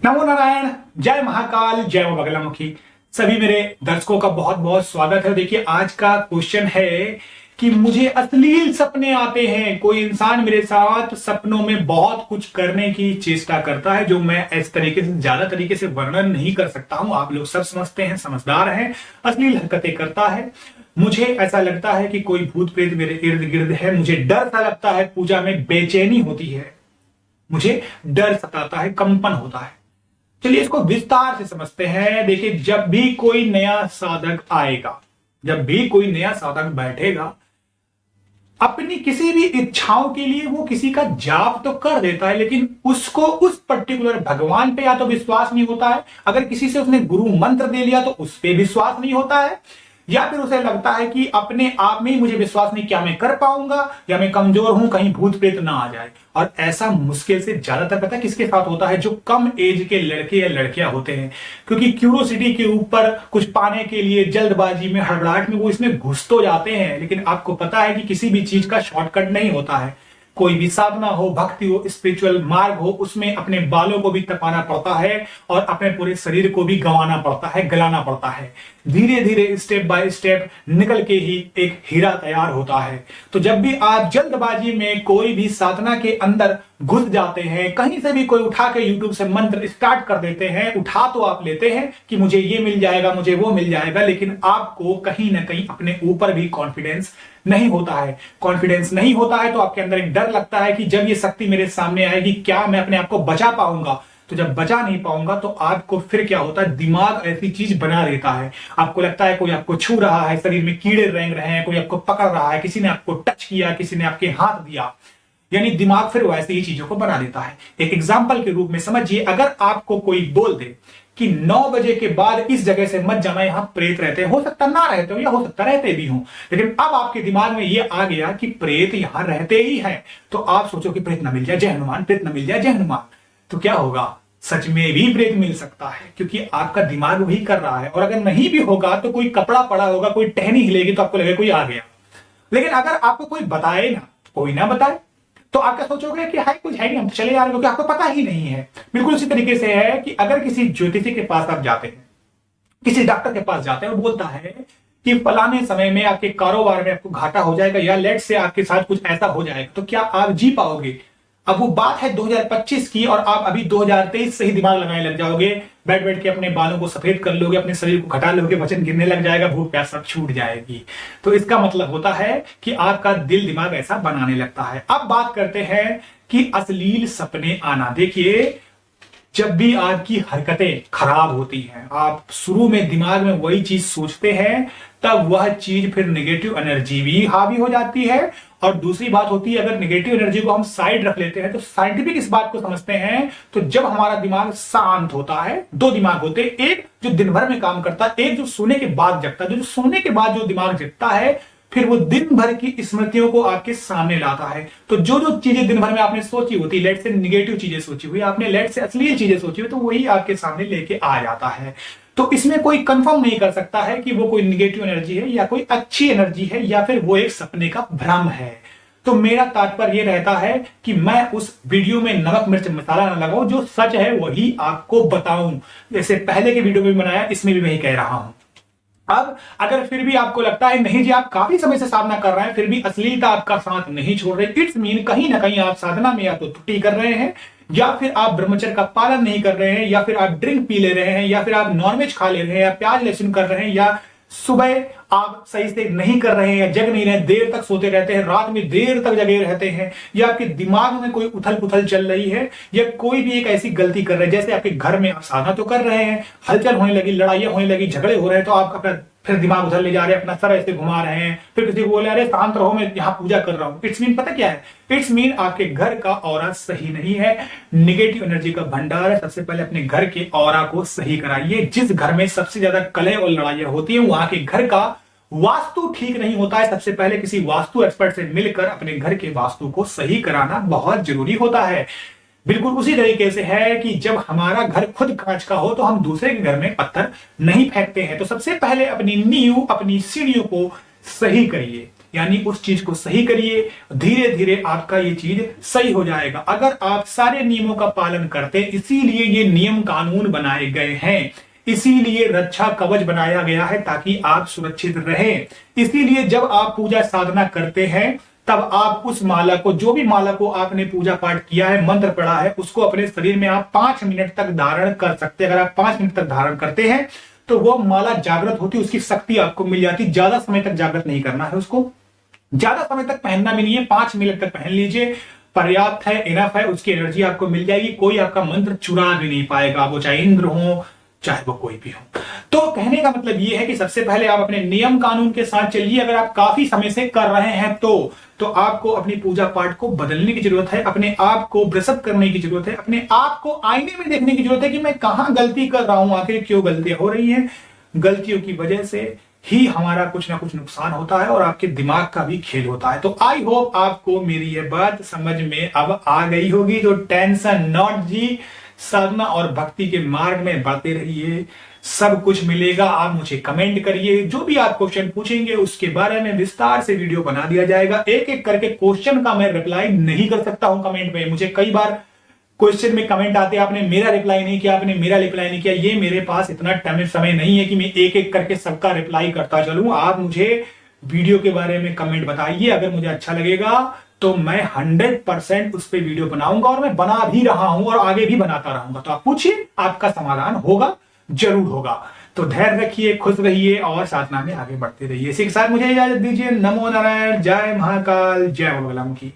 नमो नारायण, जय महाकाल, जय मां बगलामुखी। सभी मेरे दर्शकों का बहुत बहुत स्वागत है। देखिए, आज का क्वेश्चन है कि मुझे अश्लील सपने आते हैं। कोई इंसान मेरे साथ सपनों में बहुत कुछ करने की चेष्टा करता है, जो मैं इस तरीके से ज्यादा तरीके से वर्णन नहीं कर सकता हूं। आप लोग सब समझते हैं, समझदार हैं। अश्लील हरकतें करता है। मुझे ऐसा लगता है कि कोई भूत प्रेत मेरे इर्द गिर्द है। मुझे डर सा लगता है, पूजा में बेचैनी होती है, मुझे डर सताता है, कंपन होता है। चलिए इसको विस्तार से समझते हैं। देखिए, जब भी कोई नया साधक आएगा, जब भी कोई नया साधक बैठेगा, अपनी किसी भी इच्छाओं के लिए वो किसी का जाप तो कर देता है, लेकिन उसको उस पर्टिकुलर भगवान पे या तो विश्वास नहीं होता है। अगर किसी से उसने गुरु मंत्र दे लिया तो उस पे विश्वास नहीं होता है, या फिर उसे लगता है कि अपने आप में ही मुझे विश्वास नहीं, क्या मैं कर पाऊंगा, या मैं कमजोर हूं, कहीं भूत प्रेत ना आ जाए। और ऐसा मुश्किल से ज्यादातर पता है किसके साथ होता है? जो कम एज के लड़के या लड़कियां होते हैं, क्योंकि क्यूरियोसिटी के ऊपर कुछ पाने के लिए जल्दबाजी में, हड़बड़ाहट में वो इसमें घुस तो जाते हैं। लेकिन आपको पता है कि किसी भी चीज का शॉर्टकट नहीं होता है। कोई भी साधना हो, भक्ति हो, स्पिरिचुअल मार्ग हो, उसमें अपने बालों को भी तपाना पड़ता है और अपने पूरे शरीर को भी गंवाना पड़ता है, गलाना पड़ता है। धीरे धीरे, स्टेप बाय स्टेप निकल के ही एक हीरा तैयार होता है। तो जब भी आप जल्दबाजी में कोई भी साधना के अंदर घुस जाते हैं, कहीं से भी कोई उठा के यूट्यूब से मंत्र स्टार्ट कर देते हैं, उठा तो आप लेते हैं कि मुझे ये मिल जाएगा, मुझे वो मिल जाएगा, लेकिन आपको कहीं ना कहीं अपने ऊपर भी कॉन्फिडेंस नहीं होता है। कॉन्फिडेंस नहीं होता है तो आपके अंदर एक डर लगता है कि जब ये शक्ति मेरे सामने आएगी, क्या मैं अपने आप को बचा पाऊंगा? तो जब बचा नहीं पाऊंगा तो आपको फिर क्या होता है, दिमाग ऐसी चीज बना देता है। आपको लगता है कोई आपको छू रहा है, शरीर में कीड़े रेंग रहे हैं, कोई आपको पकड़ रहा है, किसी ने आपको टच किया, किसी ने आपके हाथ दिया, यानी दिमाग फिर वैसे ही चीजों को बना देता है। एक एग्जाम्पल के रूप में समझिए, अगर आपको कोई बोल दे कि 9 बजे के बाद इस जगह से मत जाना, यहां प्रेत रहते हैं, हो सकता ना रहते हो या हो सकता रहते भी हो, लेकिन अब आपके दिमाग में यह आ गया कि प्रेत यहां रहते ही हैं, तो आप सोचो कि प्रेत न मिल जाए, जय हनुमान, प्रेत न मिल जाए, जय हनुमान। तो क्या होगा? सच में भी प्रेत मिल सकता है, क्योंकि आपका दिमाग वही कर रहा है। और अगर नहीं भी होगा तो कोई कपड़ा पड़ा होगा, कोई टहनी हिलेगी तो आपको लगेगा कोई आ गया। लेकिन अगर आपको कोई बताए ना, कोई ना बताए, तो आप क्या सोचोगे कि हाय कुछ है नहीं, हम तो चले जा रहे हैं, क्योंकि आपको पता ही नहीं है। बिल्कुल उसी तरीके से है कि अगर किसी ज्योतिषी के पास आप जाते हैं, किसी डॉक्टर के पास जाते हैं, वो बोलता है कि फलाने समय में आपके कारोबार में आपको घाटा हो जाएगा, या लेट से आपके साथ कुछ ऐसा हो जाएगा, तो क्या आप जी पाओगे? अब वो बात है 2025 की, और आप अभी 2023 से ही दिमाग लगाने लग जाओगे, बैठ बैठ के अपने बालों को सफेद कर लोगे, अपने शरीर को घटा लोगे, वजन गिरने लग जाएगा, भूख प्यास सब छूट जाएगी। तो इसका मतलब होता है कि आपका दिल दिमाग ऐसा बनाने लगता है। अब बात करते हैं कि अश्लील सपने आना। देखिए, जब भी आपकी हरकतें खराब होती हैं, आप शुरू में दिमाग में वही चीज सोचते हैं, तब वह चीज फिर नेगेटिव एनर्जी भी हावी हो जाती है। और दूसरी बात होती है, अगर नेगेटिव एनर्जी को हम साइड रख लेते हैं, तो साइंटिफिक इस बात को समझते हैं, तो जब हमारा दिमाग शांत होता है, दो दिमाग होते हैं, एक जो दिन भर में काम करता है, एक जो सोने के बाद जगता है। जो सोने के बाद जो दिमाग जगता है, फिर वो दिन भर की स्मृतियों को आपके सामने लाता है। तो जो जो चीजें दिन भर में आपने सोची होती, लेट से नेगेटिव चीजें सोची हुई, आपने लेट से अश्लील चीजें सोची हुई, तो वही आपके सामने लेके आ जाता है। तो इसमें कोई कंफर्म नहीं कर सकता है कि वो कोई नेगेटिव एनर्जी है या कोई अच्छी एनर्जी है, या फिर वो एक सपने का भ्रम है। तो मेरा तात्पर्य यह रहता है कि मैं उस वीडियो में नमक मिर्च मसाला ना लगाऊं, जो सच है वही आपको बताऊं। जैसे पहले के वीडियो में बनाया, इसमें भी वही कह रहा हूं। अब अगर फिर भी आपको लगता है नहीं जी, आप काफी समय से साधना कर रहे हैं, फिर भी अश्लीलता आपका साथ नहीं छोड़ रही, इट्स मीन कहीं ना कहीं आप साधना में या तो त्रुटि कर रहे हैं, या फिर आप ब्रह्मचर्य का पालन नहीं कर रहे हैं, या फिर आप ड्रिंक पी ले रहे हैं, या फिर आप नॉनवेज खा ले रहे हैं, या प्याज लहसुन कर रहे हैं, या सुबह आप सही से नहीं कर रहे हैं, या जग नहीं रहे, देर तक सोते रहते हैं, रात में देर तक जगे रहते हैं, या आपके दिमाग में कोई उथल पुथल चल रही है, या कोई भी एक ऐसी गलती कर रहे हैं, जैसे आपके घर में आप साधना तो कर रहे हैं, हलचल होने लगी, लड़ाइयां होने लगी, झगड़े हो रहे हैं, तो आप अपना फिर दिमाग उधर ले जा रहे हैं, अपना सर ऐसे घुमा रहे हैं, फिर किसी को बोले अरे शांत रहो, मैं यहाँ पूजा कर रहा हूं। इट्स मीन पता क्या है? इट्स मीन आपके घर का ऑरा सही नहीं है, नेगेटिव एनर्जी का भंडार है। सबसे पहले अपने घर के ऑरा को सही कराइए। जिस घर में सबसे ज्यादा कलह और लड़ाइयां होती है, वहां के घर का वास्तु ठीक नहीं होता है। सबसे पहले किसी वास्तु एक्सपर्ट से मिलकर अपने घर के वास्तु को सही कराना बहुत जरूरी होता है। बिल्कुल उसी तरीके से है कि जब हमारा घर खुद कांच का हो तो हम दूसरे के घर में पत्थर नहीं फेंकते हैं। तो सबसे पहले अपनी नींव, अपनी सीढ़ियों को सही करिए। यानी उस चीज को सही करिए, धीरे धीरे आपका ये चीज सही हो जाएगा। अगर आप सारे नियमों का पालन करते, इसीलिए ये नियम कानून बनाए गए हैं, इसीलिए रक्षा कवच बनाया गया है ताकि आप सुरक्षित रहें। इसीलिए जब आप पूजा साधना करते हैं तब आप उस माला को, जो भी माला को आपने पूजा पाठ किया है, मंत्र पढ़ा है, उसको अपने शरीर में आप 5 मिनट तक धारण कर सकते हैं। अगर आप 5 मिनट तक धारण करते हैं तो वो माला जागृत होती है, उसकी शक्ति आपको मिल जाती है। ज्यादा समय तक जागृत नहीं करना है, उसको ज्यादा समय तक पहनना भी नहीं है, 5 मिनट तक पहन लीजिए, पर्याप्त है, इनफ है, उसकी एनर्जी आपको मिल जाएगी। कोई आपका मंत्र चुरा भी नहीं पाएगा, वो चाहे इंद्र हो चाहे वो कोई भी हो। तो कहने का मतलब ये है कि सबसे पहले आप अपने नियम कानून के साथ चलिए। अगर आप काफी समय से कर रहे हैं तो आपको अपनी पूजा पाठ को बदलने की जरूरत है, अपने आप को ब्रशअप करने की जरूरत है, अपने आप को आईने में देखने की जरूरत है कि मैं कहां गलती कर रहा हूं, आखिर क्यों गलतियां हो रही हैं। गलतियों की वजह से ही हमारा कुछ ना कुछ नुकसान होता है और आपके दिमाग का भी खेल होता है। तो आई होप आपको मेरी ये बात समझ में अब आ गई होगी। तो टेंशन नॉट जी, साधना और भक्ति के मार्ग में बढ़ते रहिए, सब कुछ मिलेगा। आप मुझे कमेंट करिए, जो भी आप क्वेश्चन पूछेंगे उसके बारे में विस्तार से वीडियो बना दिया जाएगा। एक एक करके क्वेश्चन का मैं रिप्लाई नहीं कर सकता हूं कमेंट में। मुझे कई बार क्वेश्चन में कमेंट आते हैं, आपने मेरा रिप्लाई नहीं किया, आपने मेरा रिप्लाई नहीं किया। ये मेरे पास इतना समय नहीं है कि मैं एक एक करके सबका रिप्लाई करता चलूं। आप मुझे वीडियो के बारे में कमेंट बताइए, अगर मुझे अच्छा लगेगा तो मैं 100% उस पर वीडियो बनाऊंगा, और मैं बना भी रहा हूं और आगे भी बनाता रहूंगा। तो आप पूछिए, आपका समाधान होगा, जरूर होगा। तो धैर्य रखिए, खुश रहिए और साधना में आगे बढ़ते रहिए। इसी के साथ मुझे इजाजत दीजिए। नमो नारायण, जय महाकाल, जय बगलामुखी।